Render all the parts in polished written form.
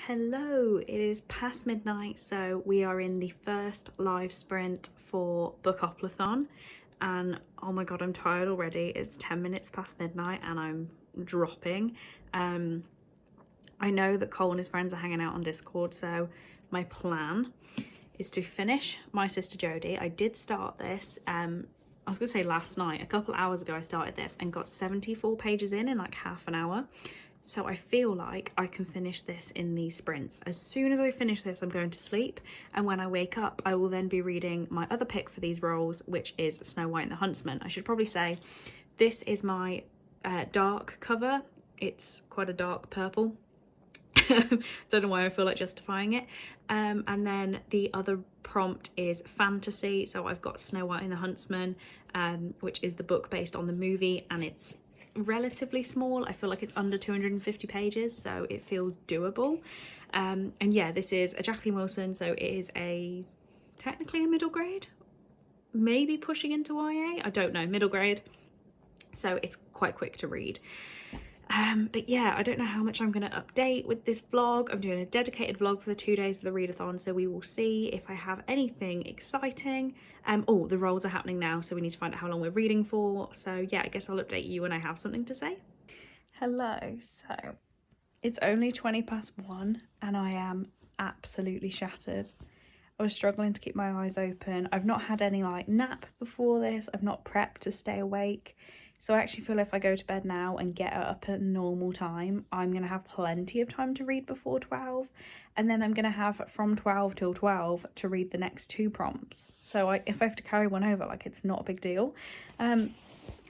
Hello, it is past midnight, so we are in the first live sprint for Bookoplathon, and oh my god, I'm tired already. It's 10 minutes past midnight and I'm dropping. I know that Cole and his friends are hanging out on Discord, so my plan is to finish My Sister Jodie. I did start this, I was gonna say last night, a couple hours ago I started this and got 74 pages in like half an hour. So I feel like I can finish this in these sprints. As soon as I finish this, I'm going to sleep. And when I wake up, I will then be reading my other pick for these roles, which is Snow White and the Huntsman. I should probably say this is my dark cover. It's quite a dark purple. Don't know why I feel like justifying it. And then the other prompt is fantasy. So I've got Snow White and the Huntsman, which is the book based on the movie, and it's relatively small. I feel like it's under 250 pages, so it feels doable. And yeah, this is a Jacqueline Wilson, so it is technically a middle grade, maybe pushing into YA, I don't know, middle grade, so it's quite quick to read. But yeah, I don't know how much I'm going to update with this vlog. I'm doing a dedicated vlog for the 2 days of the readathon, so we will see if I have anything exciting. Oh, the roles are happening now, so we need to find out how long we're reading for. So yeah, I guess I'll update you when I have something to say. Hello, so it's only 1:20 and I am absolutely shattered. I was struggling to keep my eyes open. I've not had any like nap before this. I've not prepped to stay awake. So I actually feel if I go to bed now and get up at normal time, I'm going to have plenty of time to read before 12. And then I'm going to have from 12 till 12 to read the next 2 prompts. So if I have to carry one over, like, it's not a big deal. I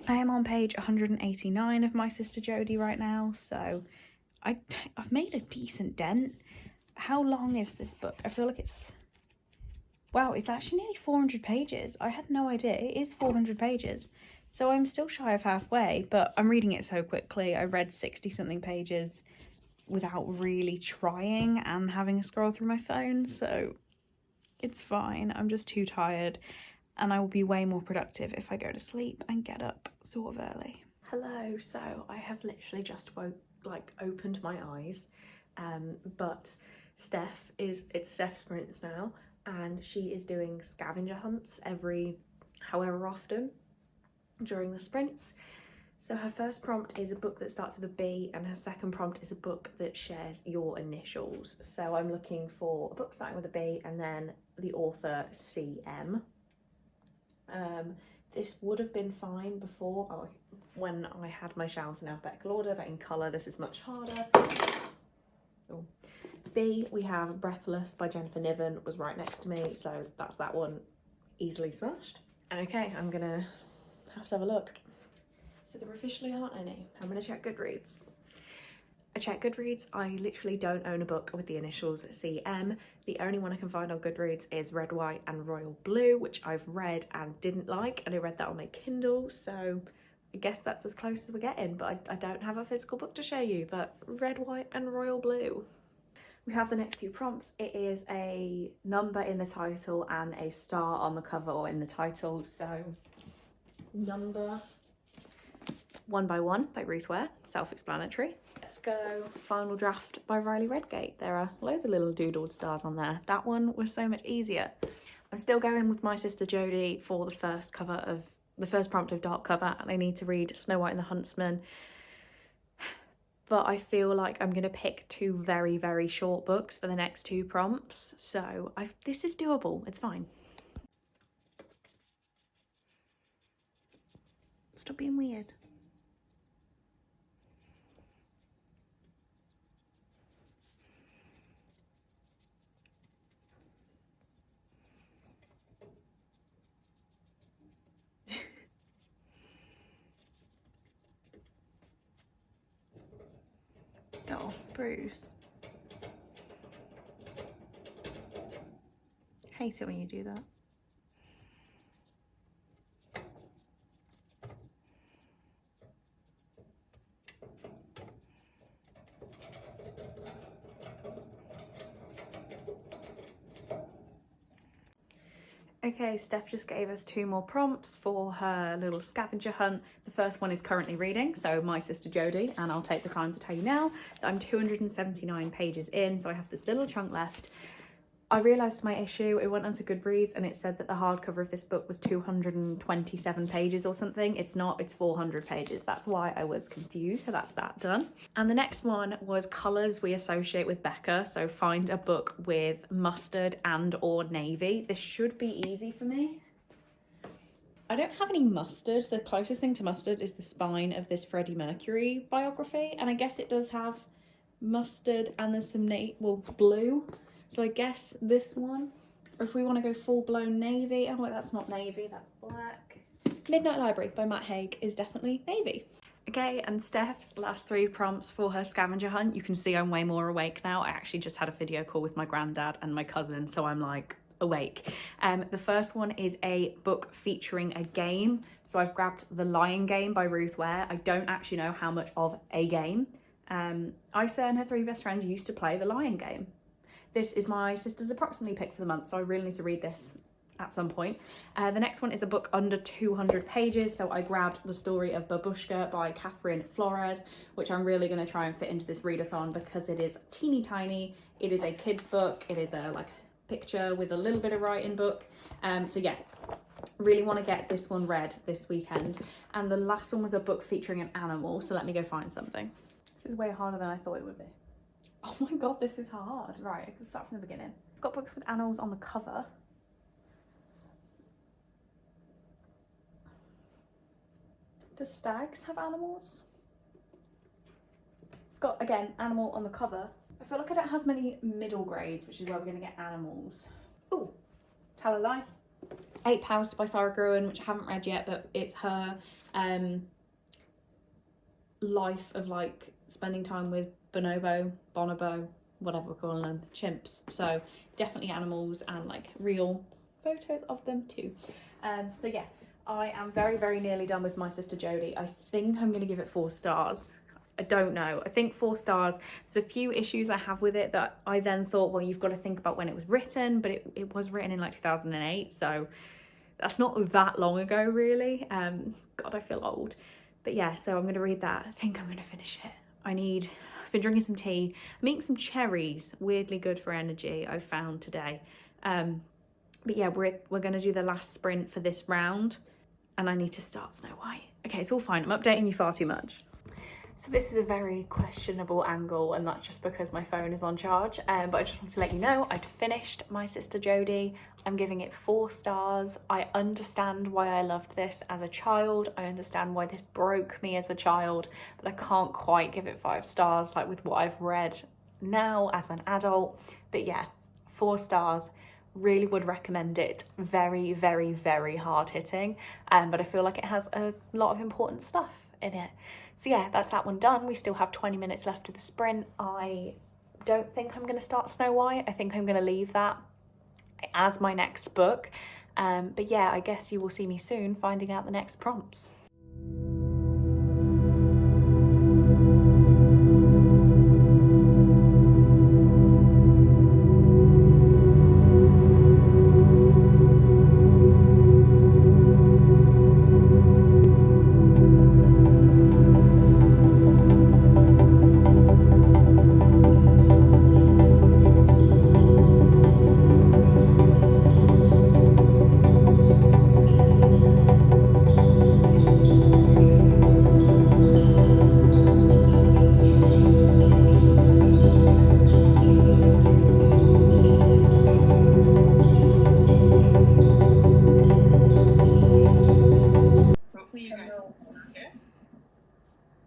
am on page 189 of My Sister Jodie right now. So I've made a decent dent. How long is this book? I feel like it's... Wow, it's actually nearly 400 pages. I had no idea. It is 400 pages. So I'm still shy of halfway, but I'm reading it so quickly. I read 60-something pages without really trying and having a scroll through my phone, so it's fine. I'm just too tired, and I will be way more productive if I go to sleep and get up sort of early. Hello, so I have literally just opened my eyes, but it's Steph's sprints now, and she is doing scavenger hunts every however often during the sprints. So her first prompt is a book that starts with a B, and her second prompt is a book that shares your initials. So I'm looking for a book starting with a B and then the author CM. This would have been fine before when I had my shelves in alphabetical order, but in colour this is much harder. Oh. B, we have Breathless by Jennifer Niven, was right next to me, so that's that one, easily smashed. And okay, I'm gonna have to have a look. So there officially aren't any. I'm gonna check Goodreads. I check Goodreads. I literally don't own a book with the initials CM. The only one I can find on Goodreads is Red, White and Royal Blue, which I've read and didn't like, and I read that on my Kindle, so I guess that's as close as we're getting, but I don't have a physical book to show you, but Red, White and Royal Blue. We have the next 2 prompts. It is a number in the title and a star on the cover or in the title, so number 1 by 1 by Ruth Ware, self-explanatory. Let's go Final Draft by Riley Redgate. There are loads of little doodled stars on there. That one was so much easier. I'm still going with My Sister Jodie for the first prompt of dark cover, and I need to read Snow White and the Huntsman. But I feel like I'm going to pick 2 very, very short books for the next 2 prompts. So this is doable. It's fine. Stop being weird. Oh, Bruce. Hate it when you do that. Okay, Steph just gave us 2 more prompts for her little scavenger hunt. The first one is currently reading, so my sister Jodie, and I'll take the time to tell you now that I'm 279 pages in, so I have this little chunk left. I realised my issue. It went onto Goodreads and it said that the hardcover of this book was 227 pages or something. It's not, it's 400 pages. That's why I was confused, so that's that done. And the next one was colours we associate with Becca. So find a book with mustard and or navy. This should be easy for me. I don't have any mustard. The closest thing to mustard is the spine of this Freddie Mercury biography. And I guess it does have mustard and there's some blue. So I guess this one, or if we want to go full-blown navy, oh wait, that's not navy, that's black. Midnight Library by Matt Haig is definitely navy. Okay, and Steph's last 3 prompts for her scavenger hunt. You can see I'm way more awake now. I actually just had a video call with my granddad and my cousin, so I'm like awake. The first one is a book featuring a game. So I've grabbed The Lion Game by Ruth Ware. I don't actually know how much of a game. Isa and her 3 best friends used to play The Lion Game. This is my sister's approximately pick for the month, so I really need to read this at some point. The next one is a book under 200 pages, so I grabbed The Story of Babushka by Catherine Flores, which I'm really going to try and fit into this readathon because it is teeny tiny. It is a kid's book. It is a like picture with a little bit of writing book. So yeah, really want to get this one read this weekend. And the last one was a book featuring an animal, so let me go find something. This is way harder than I thought it would be. Oh my god, this is hard. Right, I can start from the beginning. I've got books with animals on the cover. Does Stags have animals? It's got, again, animal on the cover. I feel like I don't have many middle grades, which is where we're going to get animals. Ooh, Tell a Lie. 8 House by Sarah Gruen, which I haven't read yet, but it's her life of like spending time with bonobo, whatever we're calling them, chimps. So definitely animals and like real photos of them too. So yeah, I am very, very nearly done with my sister Jodie. I think I'm going to give it 4 stars. I don't know. I think 4 stars. There's a few issues I have with it that I then thought, well, you've got to think about when it was written, but it was written in like 2008. So that's not that long ago, really. God, I feel old. But yeah, so I'm going to read that. I think I'm going to finish it. I've been drinking some tea. I'm eating some cherries, weirdly good for energy, I found today. But yeah, we're going to do the last sprint for this round and I need to start Snow White. Okay, it's all fine. I'm updating you far too much. So this is a very questionable angle and that's just because my phone is on charge. But I just want to let you know I'd finished My Sister Jodie. I'm giving it 4 stars. I understand why I loved this as a child. I understand why this broke me as a child, but I can't quite give it 5 stars like with what I've read now as an adult. But yeah, 4 stars. Really would recommend it. Very, very, very hard hitting. But I feel like it has a lot of important stuff in it. So yeah, that's that one done. We still have 20 minutes left of the sprint. I don't think I'm going to start Snow White. I think I'm going to leave that as my next book. But yeah, I guess you will see me soon finding out the next prompts.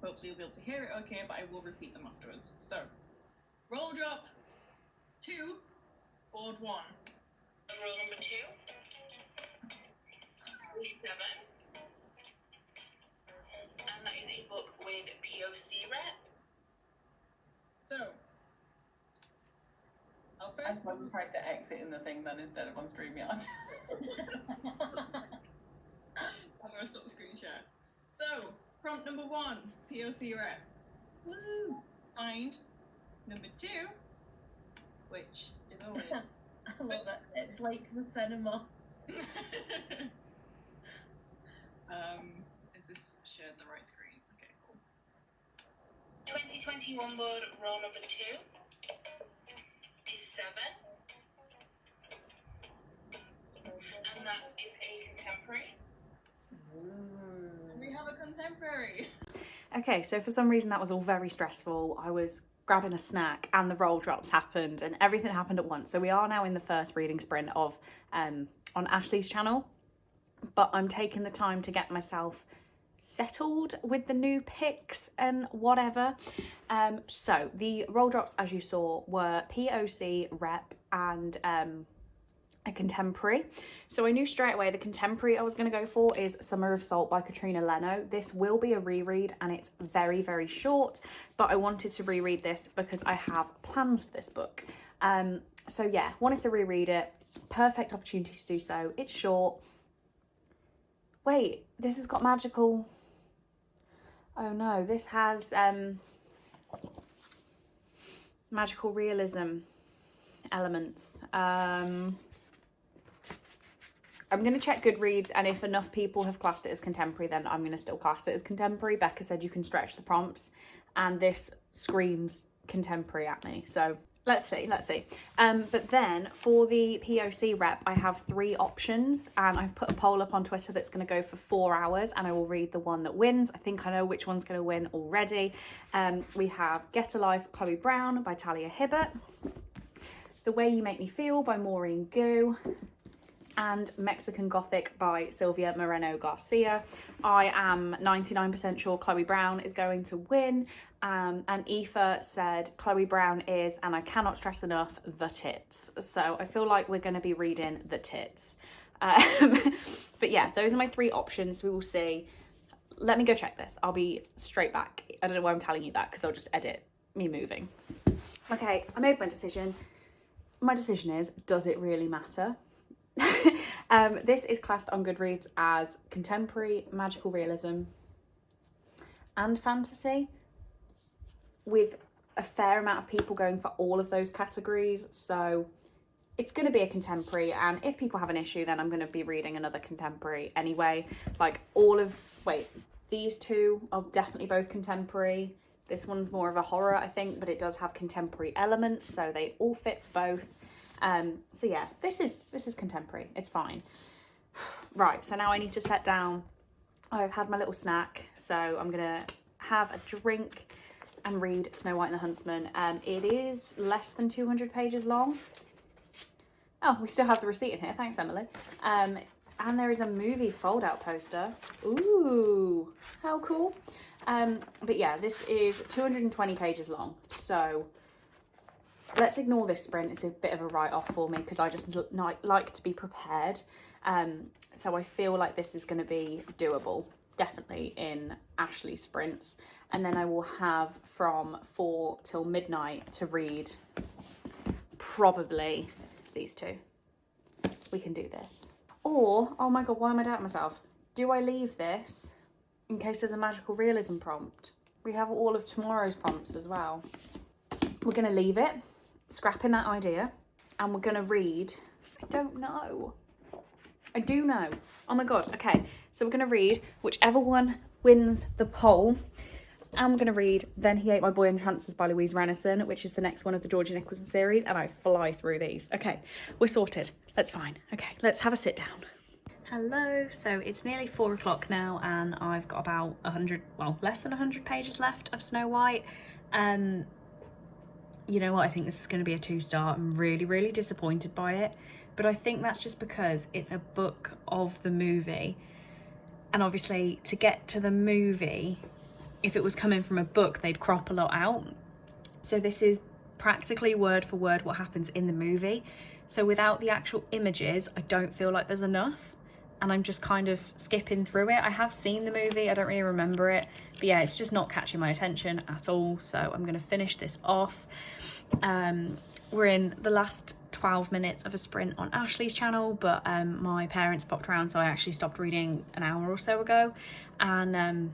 Hopefully you'll be able to hear it okay, but I will repeat them afterwards. So, roll drop 2, board 1. Roll number 2, 7. And that is a book with POC rep. So, I suppose I tried to exit in the thing then instead of on StreamYard. I'm going to stop the screen share. So, prompt number 1, POC rep. Woo! Find number 2, which is always... I love it. It's like the cinema. Is this shared the right screen? Okay, cool. 2021 board, roll number 2 is 7. And that is a contemporary. We have a contemporary. Okay, so for some reason that was all very stressful. I was grabbing a snack and the roll drops happened and everything happened at once. So we are now in the first reading sprint of on Ashley's channel, but I'm taking the time to get myself settled with the new picks and whatever. So the roll drops, as you saw, were POC, rep, and a contemporary. So I knew straight away the contemporary I was going to go for is Summer of Salt by Katrina Leno. This will be a reread and it's very, very short, but I wanted to reread this because I have plans for this book. So yeah, wanted to reread it. Perfect opportunity to do so. It's short. Wait, this has got magical... Oh no, this has magical realism elements. I'm going to check Goodreads, and if enough people have classed it as contemporary, then I'm going to still class it as contemporary. Becca said you can stretch the prompts, and this screams contemporary at me. So let's see. But then for the POC rep, I have 3 options, and I've put a poll up on Twitter that's going to go for 4 hours, and I will read the one that wins. I think I know which one's going to win already. We have Get a Life, Chloe Brown by Talia Hibbert, The Way You Make Me Feel by Maureen Gu, and Mexican Gothic by Sylvia Moreno Garcia. I am 99% sure Chloe Brown is going to win. And Aoife said Chloe Brown is, and I cannot stress enough, the tits. So I feel like we're going to be reading the tits. But yeah, those are my 3 options. We will see. Let me go check this. I'll be straight back. I don't know why I'm telling you that because I'll just edit me moving. Okay, I made my decision. My decision is, does it really matter? This is classed on Goodreads as contemporary, magical realism and fantasy, with a fair amount of people going for all of those categories. So it's going to be a contemporary, and if people have an issue, then I'm going to be reading another contemporary anyway. Like these 2 are definitely both contemporary. This one's more of a horror, I think, but it does have contemporary elements, so they all fit for both. So yeah, this is contemporary. It's fine. Right, so now I need to set down. I've had my little snack, so I'm gonna have a drink and read Snow White and the Huntsman. It is less than 200 pages long. Oh, we still have the receipt in here. Thanks, Emily. And there is a movie fold-out poster. Ooh, how cool. But yeah, this is 220 pages long, so let's ignore this sprint. It's a bit of a write-off for me because I just like to be prepared. So I feel like this is going to be doable, definitely in Ashley's sprints. And then I will have from 4 till midnight to read probably these 2. We can do this. Or, oh my God, why am I doubting myself? Do I leave this in case there's a magical realism prompt? We have all of tomorrow's prompts as well. We're going to leave it, scrapping that idea, and we're going to read. I don't know. I do know. Oh my God. Okay. So we're going to read whichever one wins the poll. And we're going to read Then He Ate My Boy Entrances by Louise Renison, which is the next one of the Georgia Nicholson series. And I fly through these. Okay. We're sorted. That's fine. Okay. Let's have a sit down. Hello. So it's nearly 4 o'clock now and I've got about less than 100 pages left of Snow White. You know what? I think this is going to be a 2-star. I'm really, really disappointed by it. But I think that's just because it's a book of the movie. And obviously to get to the movie, if it was coming from a book, they'd crop a lot out. So this is practically word for word what happens in the movie. So without the actual images, I don't feel like there's enough. And I'm just kind of skipping through it. I have seen the movie, I don't really remember it. But yeah, it's just not catching my attention at all. So I'm going to finish this off. We're in the last 12 minutes of a sprint on Ashley's channel, but my parents popped around, so I actually stopped reading an hour or so ago. And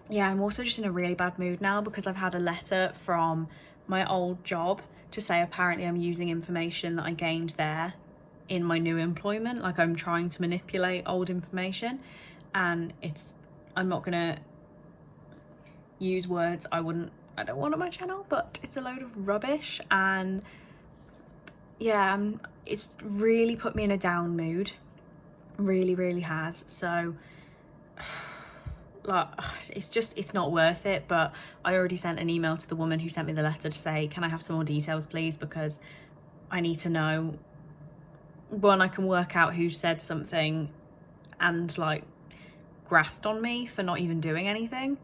yeah, I'm also just in a really bad mood now because I've had a letter from my old job to say apparently I'm using information that I gained there in my new employment. Like, I'm trying to manipulate old information, and I'm not gonna use words I don't want on my channel, but it's a load of rubbish. And yeah, it's really put me in a down mood, really has. So like, it's not worth it. But I already sent an email to the woman who sent me the letter to say, can I have some more details please, because I need to know, one, I can work out who said something and like grasped on me for not even doing anything.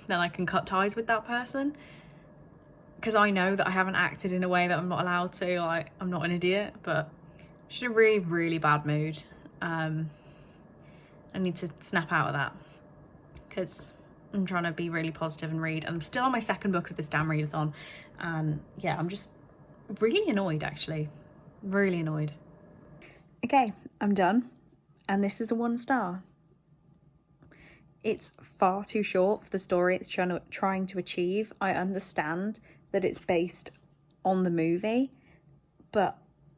Then I can cut ties with that person, because I know that I haven't acted in a way that I'm not allowed to. Like, I'm not an idiot, but she's in a really bad mood. I need to snap out of that, because I'm trying to be really positive and read. I'm still on my second book of this damn readathon, and yeah, I'm just really annoyed, actually. Really annoyed. Okay, I'm done, and this is a 1 star. It's far too short for the story it's trying to achieve. I understand that it's based on the movie, but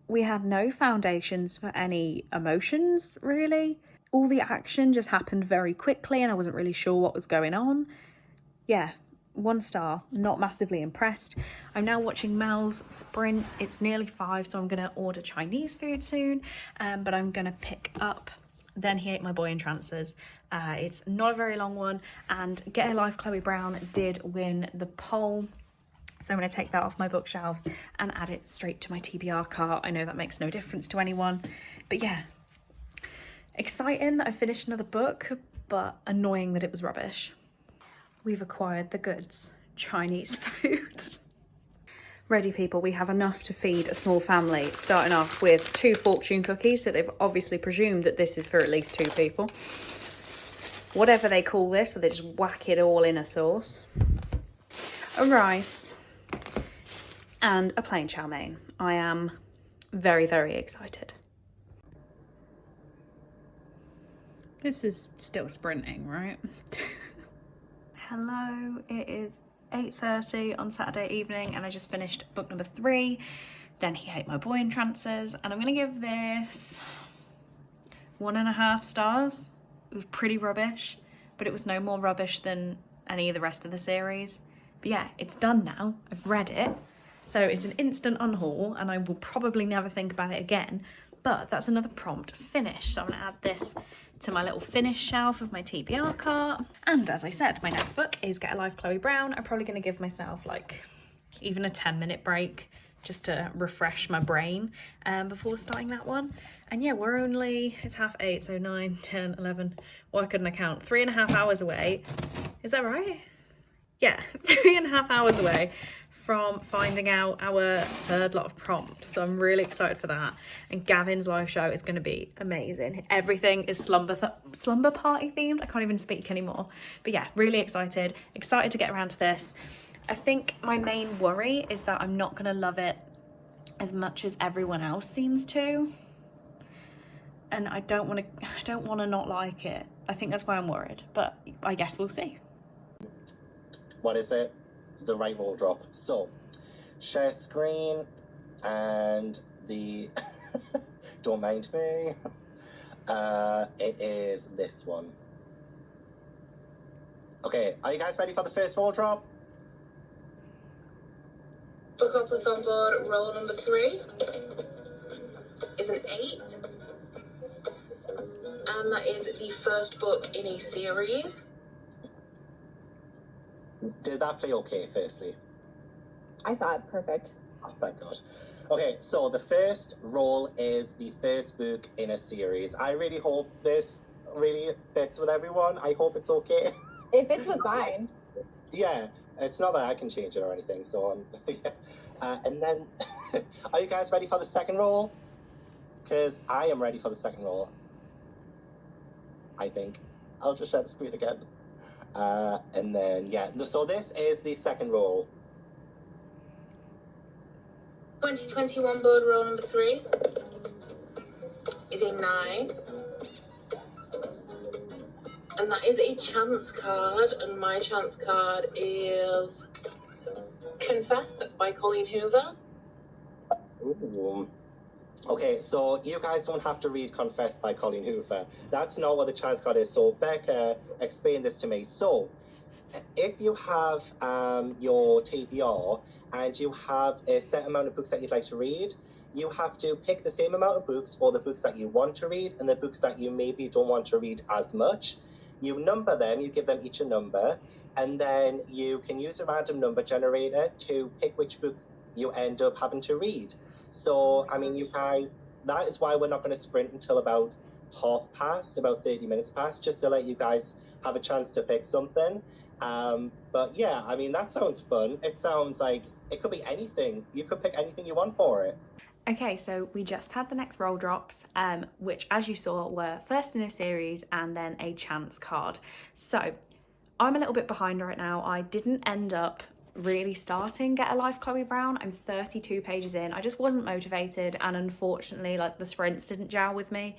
we had no foundations for any emotions, really. All the action just happened very quickly, and I wasn't really sure what was going on. Yeah, 1 star, not massively impressed. I'm now watching Mel's sprints. It's nearly 5, so I'm gonna order Chinese food soon, but I'm gonna pick up Then He Ate My Boy in Trances. It's not a very long one, and Get a Life Chloe Brown did win the poll, so I'm going to take that off my bookshelves and add it straight to my TBR cart. I know that makes no difference to anyone, but yeah, exciting that I finished another book, but annoying that it was rubbish. We've acquired the goods. Chinese food. Ready, people, we have enough to feed a small family, starting off with 2 fortune cookies, so they've obviously presumed that this is for at least 2 people. Whatever they call this, where they just whack it all in a sauce. A rice. And a plain chow mein. I am very excited. This is still sprinting, right? Hello, it is 8:30 on Saturday evening, and I just finished book number 3, Then He Ate My Boy in Trances, and I'm gonna give this 1.5 stars. It was pretty rubbish, but it was no more rubbish than any of the rest of the series. But yeah, it's done now. I've read it, so it's an instant unhaul, and I will probably never think about it again, but that's another prompt finish. So I'm gonna add this to my little finish shelf of my TBR cart. And as I said, my next book is Get a Life Chloe Brown. I'm probably gonna give myself like even a 10-minute break just to refresh my brain before starting that one. And yeah, it's 8:30, so 9, 10, 11, well, I couldn't count, 3.5 hours away. Is that right? Yeah, 3.5 hours away from finding out our 3rd lot of prompts. So I'm really excited for that. And Gavin's live show is gonna be amazing. Everything is slumber party themed. I can't even speak anymore. But yeah, really excited to get around to this. I think my main worry is that I'm not gonna love it as much as everyone else seems to. And I don't wanna not like it. I think that's why I'm worried, but I guess we'll see. What is it? The right roll drop. So, share screen, and the don't mind me. It is this one. Okay, are you guys ready for the first roll drop? Bookoplathon board roll number 3 is an 8. And that is the first book in a series. Did that play okay, firstly? I saw it perfect. Oh, thank God. Okay, so the first roll is the first book in a series. I really hope this really fits with everyone. I hope it's okay. It fits with mine. Yeah, it's not that I can change it or anything, so yeah. And then, are you guys ready for the second roll? Because I am ready for the second roll. I think. I'll just share the screen again. And then, yeah, so this is the second roll. 2021 board roll number 3 is a 9. And that is a chance card, and my chance card is Confess by Colleen Hoover. Ooh. Okay, so you guys don't have to read Confess by Colleen Hoover. That's not what the chance card is. So Becca, explain this to me. So if you have your TBR and you have a set amount of books that you'd like to read, you have to pick the same amount of books for the books that you want to read and the books that you maybe don't want to read as much. You number them, you give them each a number, and then you can use a random number generator to pick which book you end up having to read. So, I mean, you guys, that is why we're not going to sprint until about half past, about 30 minutes past, just to let you guys have a chance to pick something. But yeah, I mean, that sounds fun. It sounds like it could be anything. You could pick anything you want for it. Okay, so we just had the next roll drops, which as you saw were first in a series and then a chance card. So I'm a little bit behind right now. I didn't end up really starting Get a Life Chloe Brown. I'm 32 pages in. I just wasn't motivated, and unfortunately, like, the sprints didn't gel with me.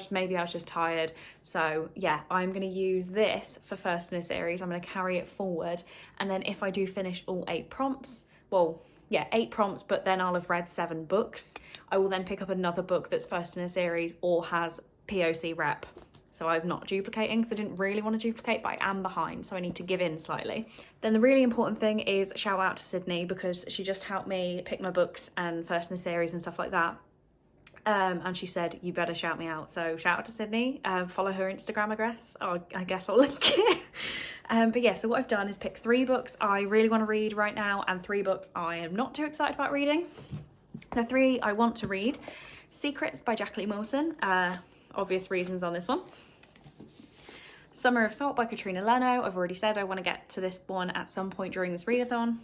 Maybe I was just tired. So yeah, I'm going to use this for first in a series. I'm going to carry it forward, and then if I do finish all 8 prompts, well, yeah, 8 prompts, but then I'll have read 7 books, I will then pick up another book that's first in a series or has POC rep. So I'm not duplicating because I didn't really want to duplicate, but I am behind, so I need to give in slightly. Then the really important thing is shout out to Sydney, because she just helped me pick my books and first in a series and stuff like that. And she said, you better shout me out. So shout out to Sydney, follow her Instagram address. I guess I'll link it. But yeah, so what I've done is pick 3 books I really want to read right now and 3 books I am not too excited about reading. The 3 I want to read: Secrets by Jacqueline Wilson, obvious reasons on this one. Summer of Salt by Katrina Leno. I've already said I want to get to this one at some point during this readathon.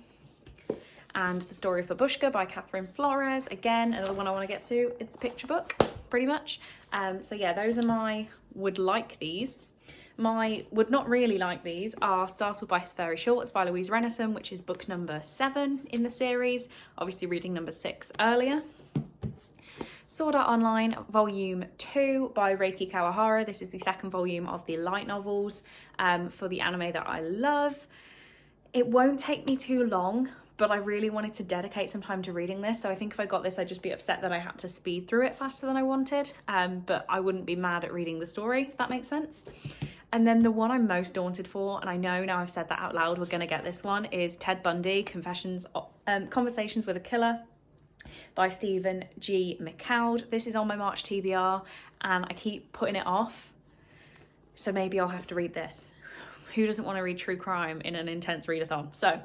And The Story of Babushka by Catherine Flores. Again, another one I want to get to. It's a picture book, pretty much. So yeah, those are my would like these. My would not really like these are Startled by His Fairy Shorts by Louise Renison, which is book number 7 in the series. Obviously reading number 6 earlier. Sword Art Online Volume 2 by Reiki Kawahara. This is the 2nd volume of the light novels for the anime that I love. It won't take me too long, but I really wanted to dedicate some time to reading this. So I think if I got this, I'd just be upset that I had to speed through it faster than I wanted. But I wouldn't be mad at reading the story, if that makes sense. And then the one I'm most daunted for, and I know now I've said that out loud, we're going to get this one, is Ted Bundy, Conversations with a Killer by Stephen G. McCowd. This is on my March TBR, and I keep putting it off. So maybe I'll have to read this. Who doesn't want to read true crime in an intense readathon? So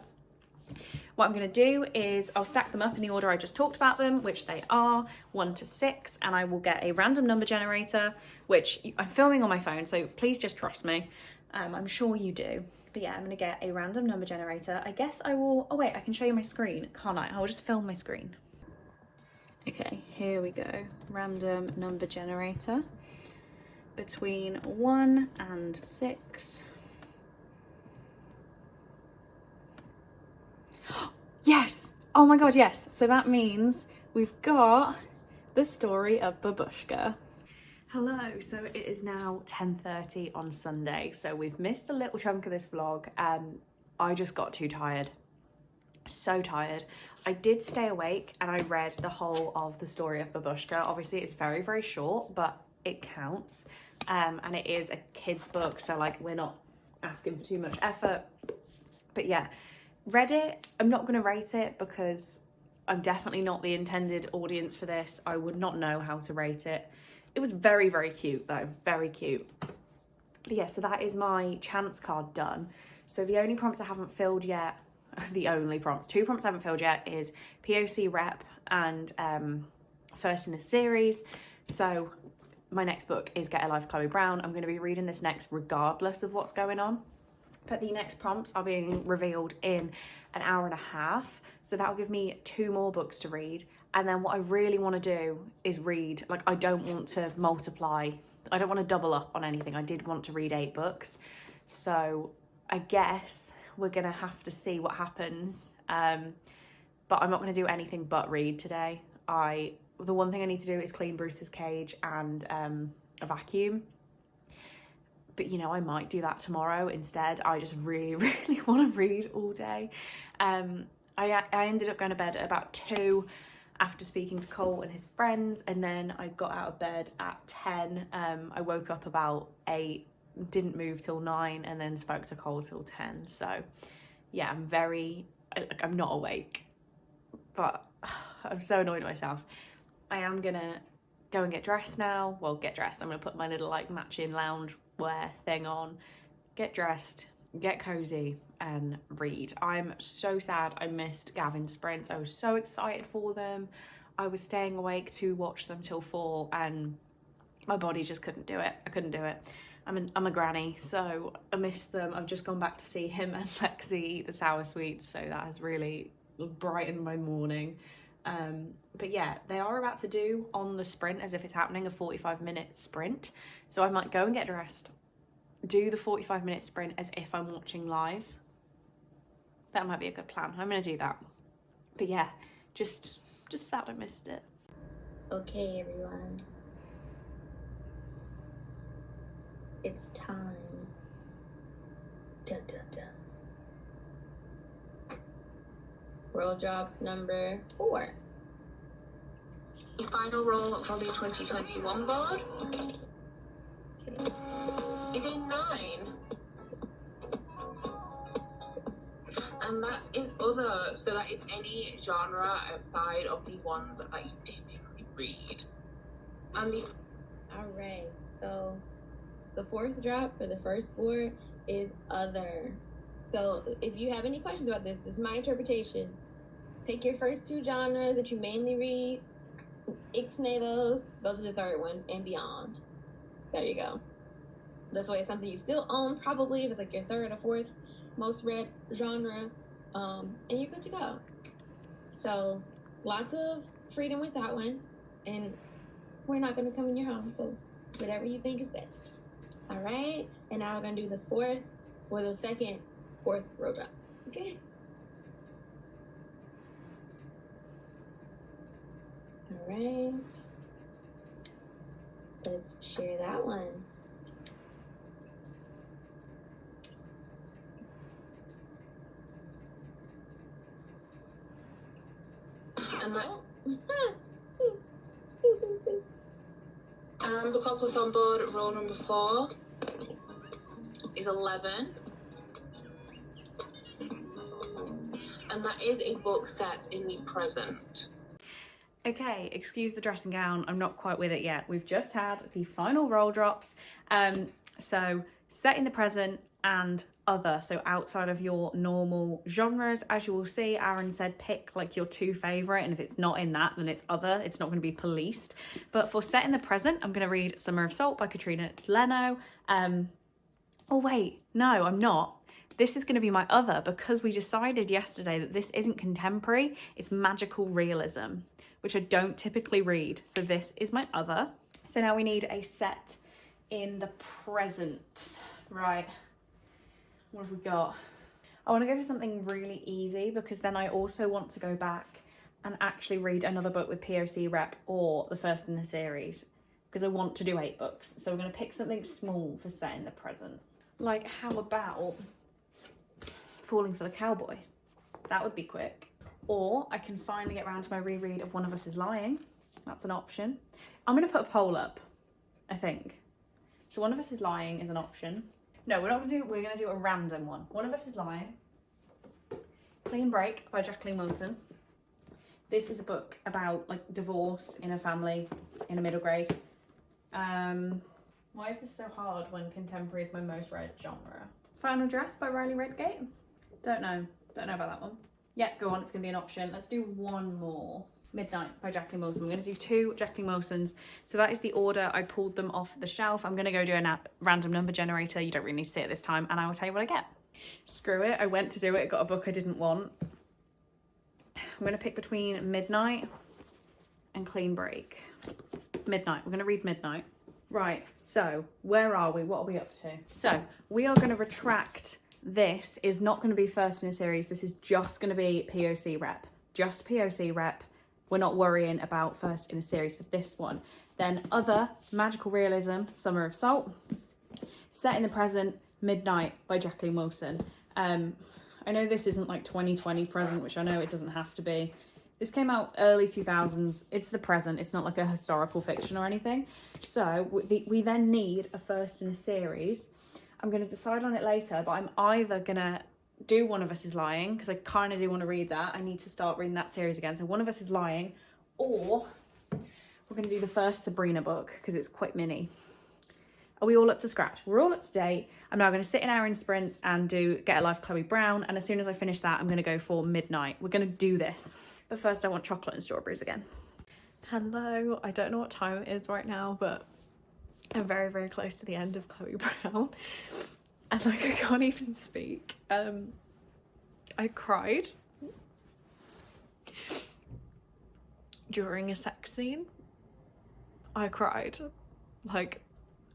what I'm going to do is I'll stack them up in the order I just talked about them, which they are 1 to 6, and I will get a random number generator, which I'm filming on my phone, so please just trust me. I'm sure you do. But yeah, I'm going to get a random number generator. I guess I will... Oh wait, I can show you my screen, can't I? I'll just film my screen. Okay, here we go. Random number generator. Between 1 and 6. Yes! Oh my god, yes! So that means we've got The Story of Babushka. Hello, so it is now 10:30 on Sunday, so we've missed a little chunk of this vlog. I just got too tired. So tired. I did stay awake and I read the whole of The Story of Babushka. Obviously it's very, very short, but it counts. And it is a kid's book, so like we're not asking for too much effort. But yeah, read it. I'm not going to rate it because I'm definitely not the intended audience for this. I would not know how to rate it. It was very, very cute though. Very cute. But yeah, so that is my chance card done. So the only prompts I haven't filled yet, the only prompts, 2 prompts I haven't filled yet is POC rep and first in a series. So my next book is Get a Life Chloe Brown. I'm going to be reading this next regardless of what's going on. But the next prompts are being revealed in an hour and a half. So that'll give me 2 more books to read. And then what I really want to do is read, like I don't want to multiply. I don't want to double up on anything. I did want to read 8 books. So I guess we're going to have to see what happens. But I'm not going to do anything but read today. The one thing I need to do is clean Bruce's cage and a vacuum. But you know, I might do that tomorrow instead. I just really, really want to read all day. I ended up going to bed at about 2. after speaking to Cole and his friends, and then I got out of bed at 10. I woke up about 8, didn't move till 9, and then spoke to Cole till 10. So yeah, I'm not awake, but I'm so annoyed at myself. I am gonna go and get dressed now. Well, get dressed. I'm gonna put my little like matching lounge wear thing on, get dressed, get cozy, and read. I'm so sad I missed Gavin's sprints. I was so excited for them. I was staying awake to watch them till 4, and my body just couldn't do it. I couldn't do it. I'm a granny, so I missed them. I've just gone back to see him and Lexi eat the sour sweets, so that has really brightened my morning. But yeah, they are about to do on the sprint, as if it's happening, a 45-minute sprint. So I might go and get dressed, do the 45-minute sprint as if I'm watching live. That might be a good plan. I'm gonna do that. But yeah, just sad I missed it. Okay, everyone. It's time. Dun, dun, dun. Roll drop number 4. Your final roll for the 2021 board is a 9. And that is other, so that is any genre outside of the ones that you typically read. And the Alright, so the 4th drop for the first board is other. So if you have any questions about this is my interpretation. Take your first 2 genres that you mainly read, ixnay those, go to the 3rd one and beyond. There you go. This way it's something you still own, probably if it's like your 3rd or 4th most read genre, and you're good to go. So lots of freedom with that one, and we're not going to come in your house, so whatever you think is best. All right, and now we're going to do the 4th or the 2nd, 4th row drop. Okay. All right, let's share that one. and that Bookoplathon board roll number 4 is 11. And that is a book set in the present. Okay, excuse the dressing gown, I'm not quite with it yet. We've just had the final roll drops. So set in the present and other, so outside of your normal genres. As you will see, Aaron said pick like your 2 favourite, and if it's not in that, then it's other. It's not going to be policed. But for set in the present, I'm going to read Summer of Salt by Katrina Leno. Oh wait, no, I'm not. This is going to be my other, because we decided yesterday that this isn't contemporary, it's magical realism, which I don't typically read. So this is my other. So now we need a set in the present. Right, what have we got? I want to go for something really easy, because then I also want to go back and actually read another book with POC rep or the first in the series, because I want to do 8 books. So we're going to pick something small for set in the present. Like, how about Falling for the Cowboy? That would be quick. Or I can finally get around to my reread of One of Us is Lying. That's an option. I'm going to put a poll up, I think. So One of Us is Lying is an option. No, we're going to do a random one. One of Us is Lying. Clean Break by Jacqueline Wilson. This is a book about like divorce in a family in a middle grade. Why is this so hard when contemporary is my most read genre? Final Draft by Riley Redgate. Don't know about that one. Yeah, go on, it's gonna be an option. Let's do one more. Midnight by Jacqueline Wilson. We're gonna do 2 Jacqueline Wilsons. So that is the order I pulled them off the shelf. I'm gonna go do a random number generator. You don't really need to see it this time, and I will tell you what I get. Screw it, I went to do it, got a book I didn't want. I'm gonna pick between Midnight and Clean Break. Midnight, we're gonna read Midnight. Right, so where are we? What are we up to? So we are gonna retract. This is not going to be first in a series. This is just going to be POC rep. Just POC rep. We're not worrying about first in a series for this one. Then other, magical realism, Summer of Salt. Set in the present, Midnight by Jacqueline Wilson. I know this isn't like 2020 present, which I know it doesn't have to be. This came out early 2000s. It's the present. It's not like a historical fiction or anything. So we then need a first in a series. I'm going to decide on it later, but I'm either going to do One of Us is Lying, because I kind of do want to read that. I need to start reading that series again. So One of Us is Lying, or we're going to do the first Sabrina book, because it's quite mini. Are we all up to scratch? We're all up to date. I'm now going to sit in hour in sprints and do Get a Life Chloe Brown. And as soon as I finish that, I'm going to go for Midnight. We're going to do this. But first I want chocolate and strawberries again. Hello. I don't know what time it is right now, but I'm very, very close to the end of Chloe Brown. And like, I can't even speak. I cried during a sex scene. I cried. Like,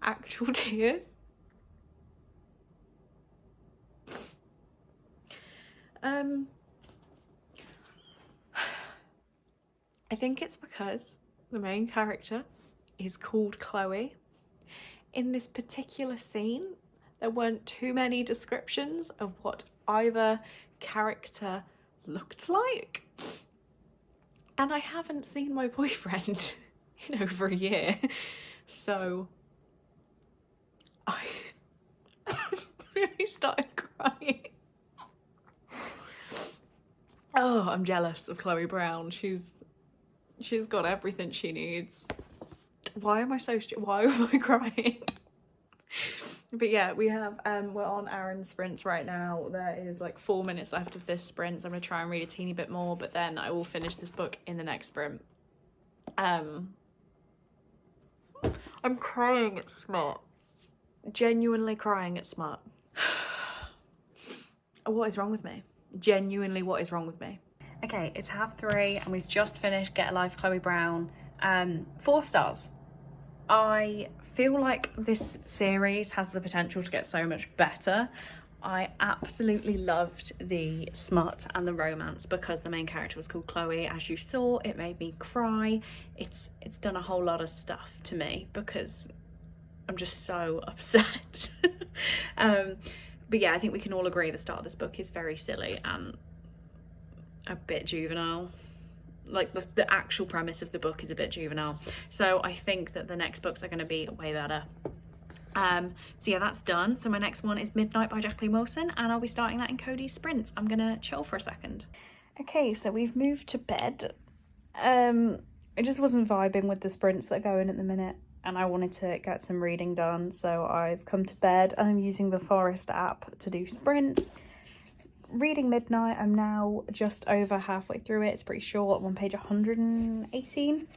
actual tears. I think it's because the main character is called Chloe. In this particular scene, there weren't too many descriptions of what either character looked like. And I haven't seen my boyfriend in over a year. So I really started crying. Oh, I'm jealous of Chloe Brown. She's got everything she needs. Why am I crying? But yeah, we have we're on Aaron's sprints right now. There is like 4 minutes left of this sprint. So I'm gonna try and read a teeny bit more, but then I will finish this book in the next sprint. I'm crying at smut. Genuinely crying at smut. What is wrong with me? Genuinely, what is wrong with me? Okay, it's 3:30 and we've just finished Get a Life Chloe Brown. 4 stars. I feel like this series has the potential to get so much better. I absolutely loved the smut and the romance because the main character was called Chloe. As you saw, it made me cry. It's done a whole lot of stuff to me because I'm just so upset. But yeah, I think we can all agree the start of this book is very silly and a bit juvenile. Like the actual premise of the book is a bit juvenile. So I think that the next books are going to be way better. So yeah, that's done. So my next one is Midnight by Jacqueline Wilson, and I'll be starting that in Cody's sprints. I'm gonna chill for a second. Okay, so we've moved to bed. I just wasn't vibing with the sprints that are going at the minute, and I wanted to get some reading done. So I've come to bed and I'm using the Forest app to do sprints. Reading Midnight, I'm now just over halfway through it. It's pretty short. I'm on page 118.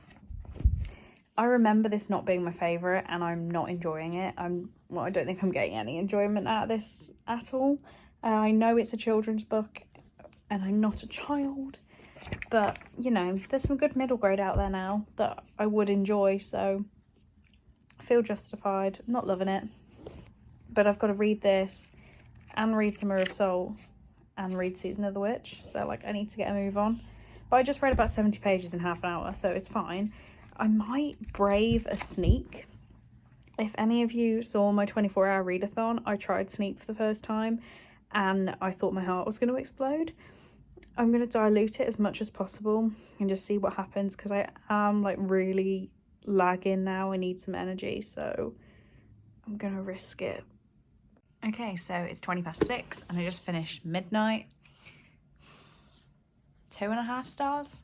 I remember this not being my favourite and I'm not enjoying it. I don't think I'm getting any enjoyment out of this at all. I know it's a children's book and I'm not a child, but you know, there's some good middle grade out there now that I would enjoy, so I feel justified. I'm not loving it, but I've got to read this and read Summer of Soul and read Season of the Witch, so like I need to get a move on. But I just read about 70 pages in half an hour, so it's fine. I might brave a sneak. If any of you saw my 24-hour readathon, I tried Sneak for the first time and I thought my heart was going to explode. I'm going to dilute it as much as possible and just see what happens, because I am like really lagging now. I need some energy, so I'm going to risk it. Okay, so it's 6:20 and I just finished Midnight. 2.5 stars.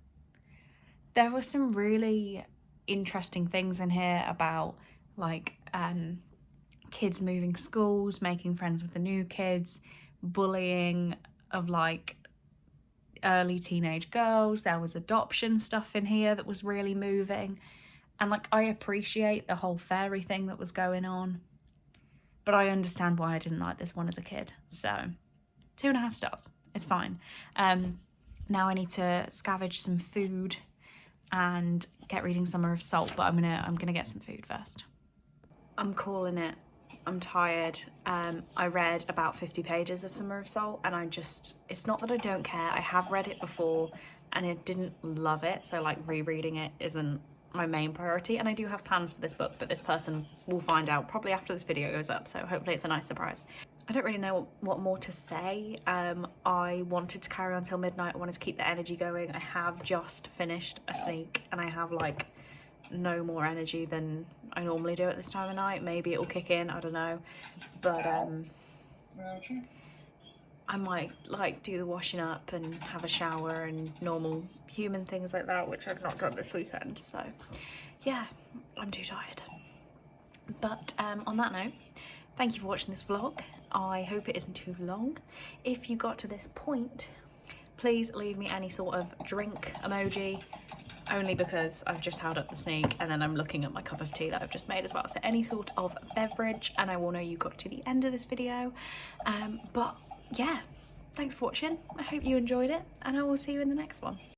There were some really interesting things in here about like kids moving schools, making friends with the new kids, bullying of like early teenage girls. There was adoption stuff in here that was really moving, and like I appreciate the whole fairy thing that was going on. But I understand why I didn't like this one as a kid. So 2.5 stars. It's fine. Now I need to scavenge some food and get reading Summer of Salt, but I'm gonna get some food first. I'm calling it. I'm tired. I read about 50 pages of Summer of Salt and it's not that I don't care. I have read it before and I didn't love it. So like rereading it isn't my main priority, and I do have plans for this book, but this person will find out probably after this video goes up, so hopefully it's a nice surprise. I don't really know what more to say. I wanted to carry on till midnight. I wanted to keep the energy going. I have just finished a sneak and I have like no more energy than I normally do at this time of night. Maybe it'll kick in, I don't know. But I might like do the washing up and have a shower and normal human things like that, which I've not done this weekend. So yeah, I'm too tired. But on that note, thank you for watching this vlog. I hope it isn't too long. If you got to this point, please leave me any sort of drink emoji, only because I've just held up the sneak and then I'm looking at my cup of tea that I've just made as well. So any sort of beverage, and I will know you got to the end of this video. But yeah, thanks for watching. I hope you enjoyed it and I will see you in the next one.